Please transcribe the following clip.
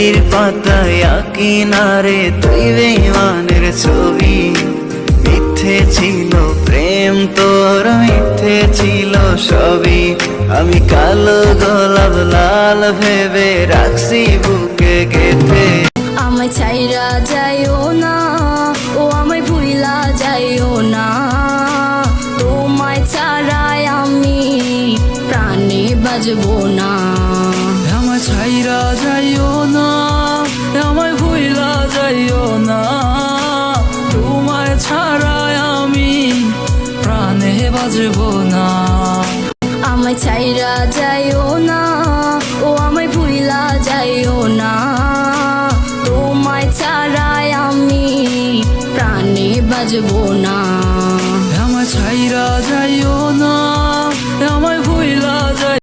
বইয়ের পাতায় কিনারে তুই বেঈমানের ছবি। মিথ্যে ছিল প্রেম তোর, মিথ্যে ছিল সবই। আমি কালো গোলাপ লাল ভেবে রাখছি বুকে গেঁথে। আমায় ছাইরা যাইও না, ও আমায় ভুইলা যাইও না। তোমায় ছাড়াই আমি প্রাণে বাজবো না। আমায় ছাইরা যাইও না, আমায় ভুইলা যাইও না। তোমায় ছাড়াই আমি প্রাণে বাজবো না। আমায় ছাইরা যাইও না, ও আমায় ভুইলা যাইও না। তোমায় ছাড়াই আমি প্রাণে বাজবো না। আমায় ছাইরা যাইও না।